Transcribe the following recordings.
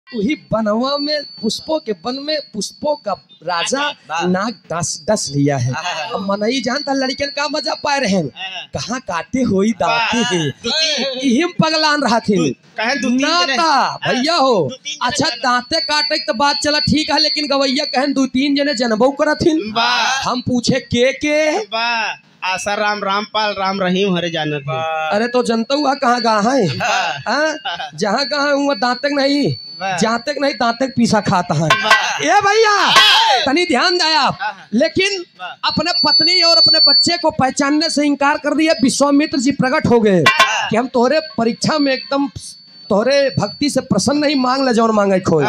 वही बनवा में पुष्पों के वन में पुष्पों का राजा नाग दस लिया है। अब मनई जानता लड़कियन का मजा पाए रहे कहाँ काटे हुई दाते हैं हिम पगलान रहा थे नाता भैया हो। अच्छा दांते काटे तो बात चला ठीक है, लेकिन गवैया कहन 2-3 जने जनबो करथिन। हम पूछे के आशा राम रामपाल राम रहीम हरे जानत। अरे तो जनता हुआ कहाँ गा है जहाँ कहाँ हुआ दांतक नहीं जातक नहीं दांतक पीसा खाता है। ये भैया तनी ध्यान दिया, लेकिन अपने पत्नी और अपने बच्चे को पहचानने से इनकार कर दिया। विश्वामित्र जी प्रकट हो गए कि हम तोहरे परीक्षा में एकदम तोहरे भक्ति से प्रसन्न नहीं, मांग ले जौन मांगे खोए।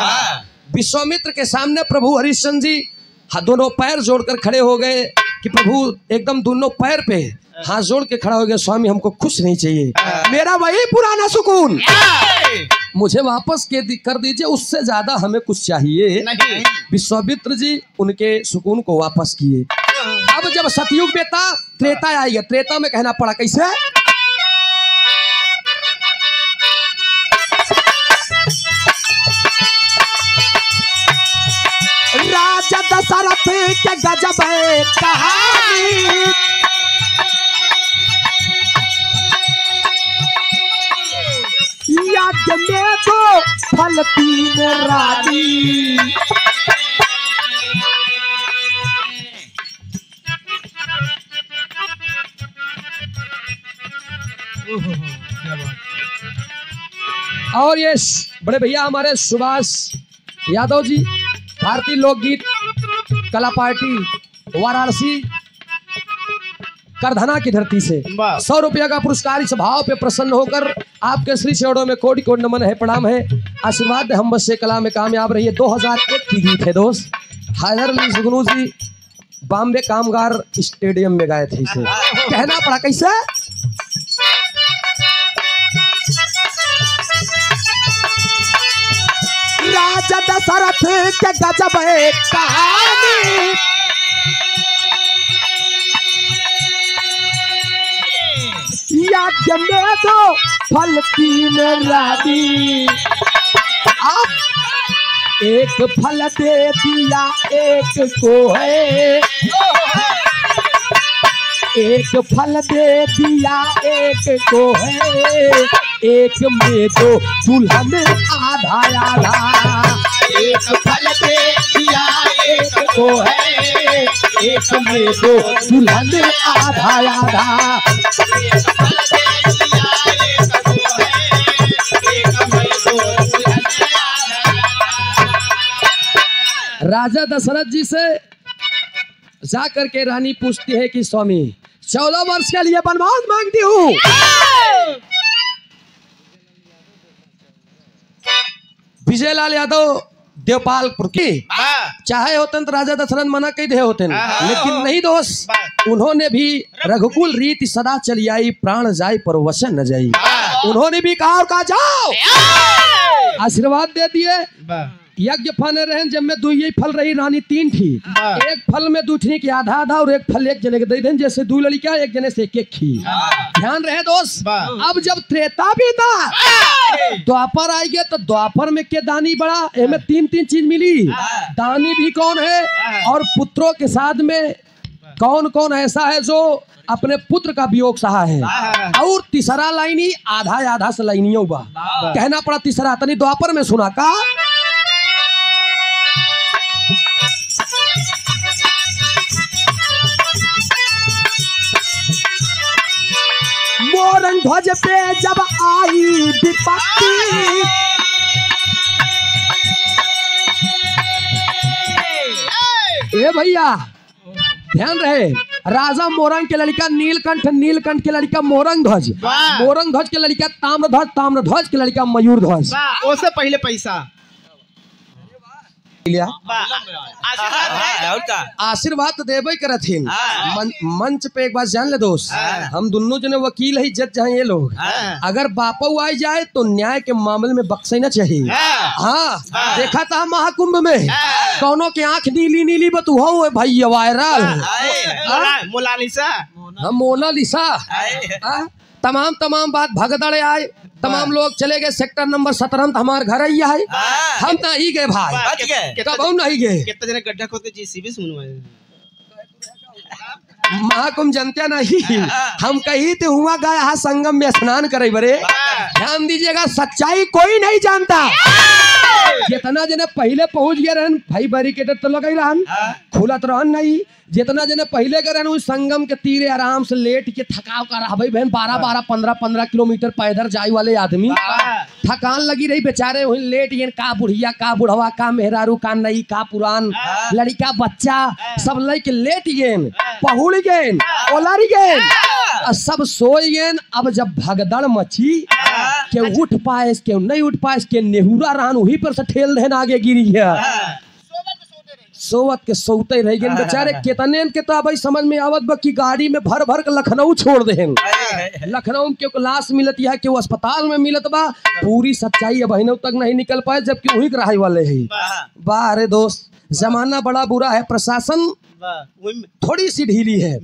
विश्वामित्र के सामने प्रभु हरिश्चंद्र जी दोनों पैर जोड़कर खड़े हो गए कि प्रभु एकदम दोनों पैर पे हाथ जोड़ के खड़ा हो गया, स्वामी हमको खुश नहीं चाहिए, मेरा वही पुराना सुकून मुझे वापस कर दीजिए, उससे ज्यादा हमें कुछ चाहिए नहीं। विश्वामित्र जी उनके सुकून को वापस किए। अब जब सतयुग में था त्रेता आई है, त्रेता में कहना पड़ा कैसे राजा दशरथ के गजब कहानी यज्ञ में तो फल 3 रानी। और ये बड़े भैया हमारे सुभाष यादव जी भारतीय लोकगीत कला पार्टी वाराणसी करधना की धरती से 100 रुपया का पुरस्कार इस भाव पे प्रसन्न होकर आपके श्री चरणों में कोटि कोटि नमन है, प्रणाम है, आशीर्वाद हम बस से कला में कामयाब रहिए। 2001 की गीत है दोस्त, हैदर अली जुगनू जी बॉम्बे कामगार स्टेडियम में गाए थे इसे। कहना पड़ा कैसे राजा दशरथ के गजब कहानी यज्ञ में तो फल 3 रानी। एक फल दे दिया एक को है, एक फल दे दिया एक को है, एक में तो दुल्हन आधा आधा। एक फल दे दिया एक को है, एक में तो दुल्हन आधा आधा। राजा दशरथ जी से जा करके रानी पूछती है कि स्वामी 14 वर्ष के लिए वनवास मांगती हूँ। विजयलाल यादव देवपालपुर की चाहे होते तो राजा दशरथ मना कही दे होते, लेकिन नहीं दोस्त, उन्होंने भी रघुकुल रीति सदा चली आई, प्राण जाए पर वचन न जाई। उन्होंने भी कहा और कहा जाओ, आशीर्वाद दे दिए। यज्ञ फल रहे जब में 2 ही फल रही, रानी 3 थी, एक फल में 2 थी कि आधा आधा और एक फल एक जने के दे दें, जैसे 2 लड़कियां एक जने से एक खी। ध्यान रहे दोस्त। अब जब त्रेता भी था द्वापर आई गए तो द्वापर में के दानी बड़ा, इनमें 3 चीज मिली। दानी भी कौन है और पुत्रों के साथ में कौन कौन ऐसा है जो अपने पुत्र का वियोग सहा है, और तीसरा लाइनी आधा आधा से लाइनियों बा। कहना पड़ा तीसरा तनी द्वापर में सुना का मोरंग ध्वज पे जब आई विपत्ति, ए भैया ध्यान रहे, राजा मोरंग के लड़का नीलकंठ, नीलकंठ के लड़का मोरंग ध्वज, मोरंग ध्वज के लड़का ताम्रध्वज, ताम्रध्वज के लड़का मयूर ध्वज। उससे पहले पैसा आशीर्वाद तो देवे करथिन। मंच पे एक बात जान ले दोस्त, हम दोनों जने वकील है, जज हैं ये लोग। अगर बापू आ जाए तो न्याय के मामले में बख्शे ना चाहिए। हाँ देखा था महाकुंभ में कौनों की आंख नीली नीली बतू हो भाई वायरल मोनालिसा, हम मोनालिसा। तमाम बात भगदड़े आए, तमाम लोग चले गए सेक्टर नंबर 17 हमारे घर आई है। हम नहीं गए भाई, बच गए। कब हम नहीं गए। कितना जने गड्ढा खोद के जीसीबी सुनवाए। महाकुंभ जनता नहीं, हम कहीं थे हुआ गए यहाँ संगम में स्नान करे बरे। ध्यान दीजिएगा, सच्चाई कोई नहीं जानता। जितना जने पहले पहुंच गए रहन भाई, बैरिकेड तो लगे रहन, खुलत रहन नहीं। जितना जने पहले के रहन उस संगम के तीरे आराम से लेट के थकाव कर रहा भाई बहन, 12-12, 15-15 किलोमीटर पैदल जाए वाले आदमी थकान लगी रही बेचारे, वही लेट गए। का बुढ़िया, का बुढ़वा, का मेहरारू, का नई, का पुरान, लड़का बच्चा सब लेके लेट गए, पहुड़ गए, ओलर गए, सब सो गए। अब जब भगदड़ मची, के उठ पाए के नहीं उठ पाए, के नेहुरा रहन वहीं पर से ठेल देन आगे गिरी है। सोवत के सोते रह गए बेचारे। कितने के तो भाई समझ में आवत बा कि गाड़ी में भर भर के लखनऊ छोड़ देन। लखनऊ में क्यों लाश मिलत है, क्यों अस्पताल में मिलत बा, पूरी सच्चाई अब अहिनों तक नहीं निकल पाए, जबकि वही रहे वाले है। वाह रे दोस्त, जमाना बड़ा बुरा है, प्रशासन थोड़ी सी ढीली है।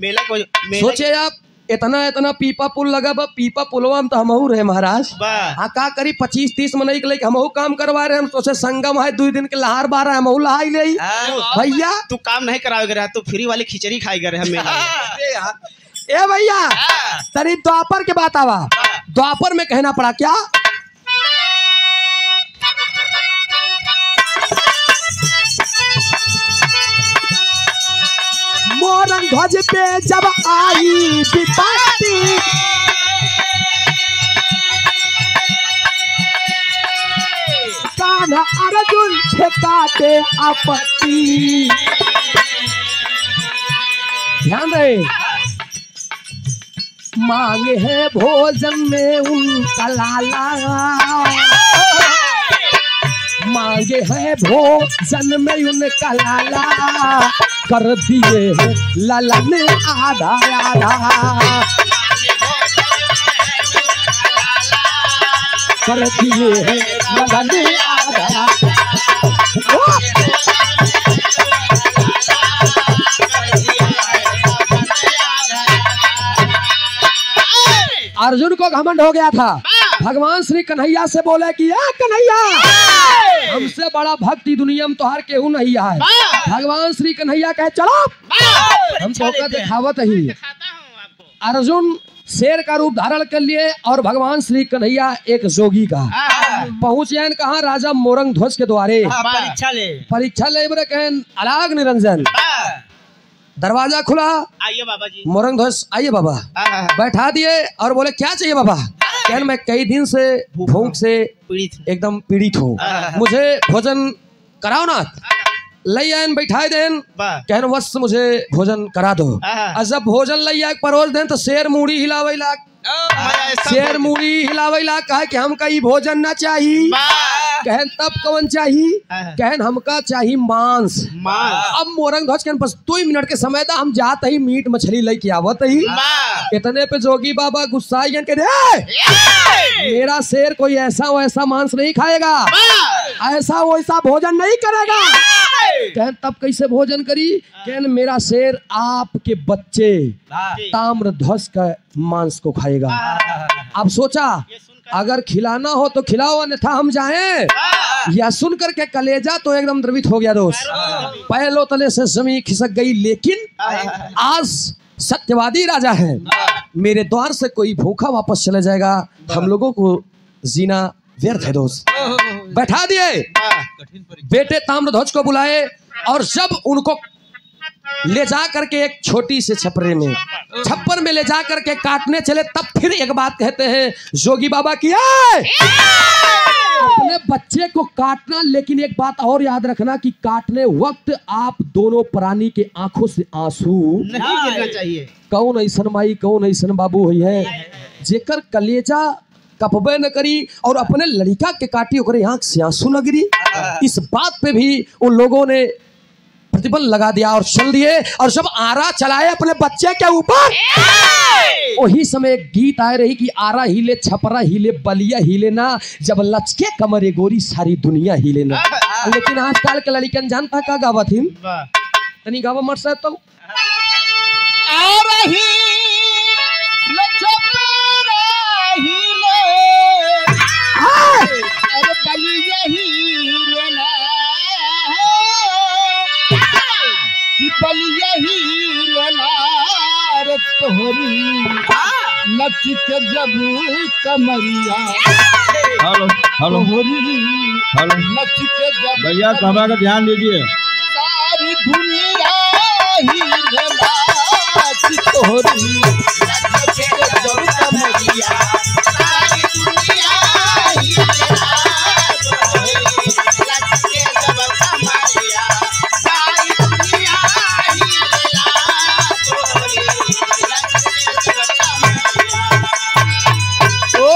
सोचे आप, इतना पीपा पुल लगा बा, पीपा पुलवा में तो हमहू रहे महाराज। हाँ का करी 25-30 मनई के लेके हमहू काम करवा रहे। हम सोचे संगम है 2 दिन के लहार बार है, हमहू लहाई ले भैया। तू काम नहीं करावे रहा, तू फ्री वाली खिचड़ी खाई गए हम। ए भैया तरी द्वापर के बात आवा, द्वापर में कहना पड़ा क्या, मोरंग ध्वज पे जब आई विपत्ति, कान्हा अर्जुन फेंकाते आपत्ति। ध्यान रहे, मांगे है भोजन में उनका लाला, मांगे है भोजन में उनका लाला, कर दिए है लाला ने आधा आधा, कर दिए है लाला ने आधा। अर्जुन को घमंड हो गया था। भगवान श्री कन्हैया से बोले कि कन्हैया, हमसे बड़ा भक्ति दुनिया में तोहार केहू नहीं है। भगवान श्री कन्हैया कहे चलो हम तो दिखावत ही। अर्जुन शेर का रूप धारण कर लिए और भगवान श्री कन्हैया एक जोगी का पहुंचे कहा, राजा मोरंग ध्वज के द्वारे परीक्षा ले कहें अलाग निरंजन। दरवाजा खुला, आइए बाबा जी। मोरंग ध्वज आइए बाबा, बैठा दिए और बोले क्या चाहिए बाबा। कहन मैं कई दिन से भूख से एकदम पीड़ित हूँ, मुझे भोजन कराओ ना। लई आयन बैठाए देन, कहन वश मुझे भोजन करा दो। और जब भोजन लई आए परोस देन तो शेर मूड़ी हिलावे ला, शेर मूड़ी हिलावे ला, कहा कि हमका ई भोजन ना चाहिए। कहन तब कौन चाहिए, कहन हमका चाहिए मांस। अब मोरंग ध्वज कहन बस 2 मिनट के समय था, हम जाते ही मीट मछली लेके आवत ही। इतने पे जोगी बाबा गुस्सा के मेरा शेर कोई ऐसा वैसा मांस नहीं खाएगा, ऐसा वैसा भोजन नहीं करेगा। कहन तब कैसे भोजन करी, कहन मेरा शेर आपके बच्चे ताम्र ध्वज का मांस को खाएगा। अब सोचा अगर खिलाना हो तो खिलाओ, अन्यथा हम जाएं। यह सुनकर के कलेजा तो एकदम द्रवित हो गया दोस्त, पहलो तले से जमीन खिसक गई। लेकिन आज सत्यवादी राजा है, मेरे द्वार से कोई भूखा वापस चले जाएगा, हम लोगों को जीना व्यर्थ है दोस्त। बैठा दिए, बेटे ताम्रध्वज को बुलाए और जब उनको ले जा करके एक छोटी से छपरे में, छप्पर में ले जा करके काटने चले, तब फिर एक बात कहते हैं जोगी बाबा की, अपने बच्चे को काटना, लेकिन एक बात और याद रखना कि काटने वक्त आप दोनों प्राणी के आंखों से आंसू नहीं गिरना चाहिए। कौन ऐसन माई कौन ऐसन बाबू हुई है जेकर कलेजा कपबे न करी और अपने लड़का के काटी ओकरे आंख से आंसू न गिरी। इस बात पे भी उन लोगों ने प्रतिबंध लगा दिया और चल दिए। और जब आरा चलाए अपने बच्चे के ऊपर, वही समय एक गीत आ रही कि आरा हिले छपरा हिले बलिया हिले ना, जब लचके कमरे गोरी सारी दुनिया हिले ना। लेकिन आजकल के लड़कन जानता का गावत हिन, तनी गावा मत से तो बलिया ही लेनार तोहरी नच के जब कमरिया हेलो हेलो तोहरी हेलो नच के जब भैया सभा का ध्यान दीजिए। सारी दुनिया ही लेनार तोहरी नच के जब कमरिया सारी दुनिया ही लेनार तोहरी नच के जब कमरिया सारी दुनिया ही लेनार तोहरी नच के जब कमरिया। ओ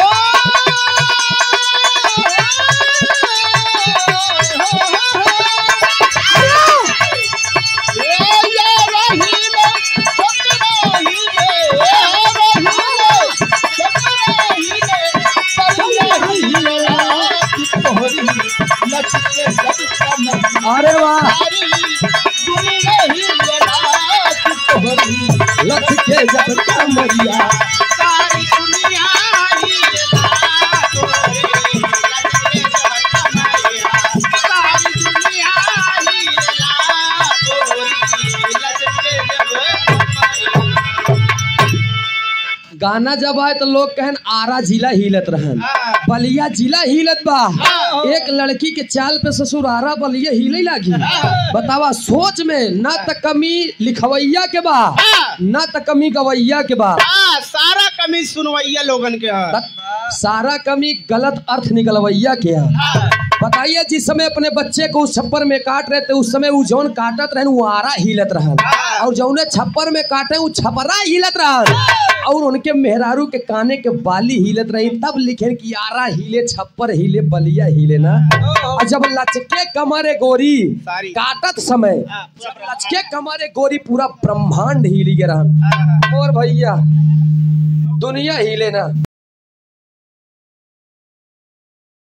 अरे वाह लख के जब कमरिया सारी दुनिया ही सारी दुनिया ही गाना जब आए तो लोग कहन आरा जिला हिलत रहन, बलिया जिला हिलत बा। एक लड़की के चाल पे ससुर आरा बलिया हिले लागी। बतावा सोच में न त कमी लिखवैया के बा न त कमी गवैया के बा, सारा कमी सुनवैया लोगन के है। सारा कमी गलत अर्थ निकलवैया के है। बताइए जिस समय अपने बच्चे को उस छप्पर में काट रहे थे उस समय वो जौन काटत रहन वो आरा हिलत रहन, और जौने छप्पर में काटे वो छपरा हिलत रहन, और उनके मेहरारू के काने के बाली हिलत रही। तब लिखे कि आरा हिले छप्पर हिले बलिया हिले ना। और जब लचके कमरे गोरी काटत समय लचके कमरे गोरी पूरा ब्रह्मांड हिली के रहन। और भैया दुनिया हिले ना।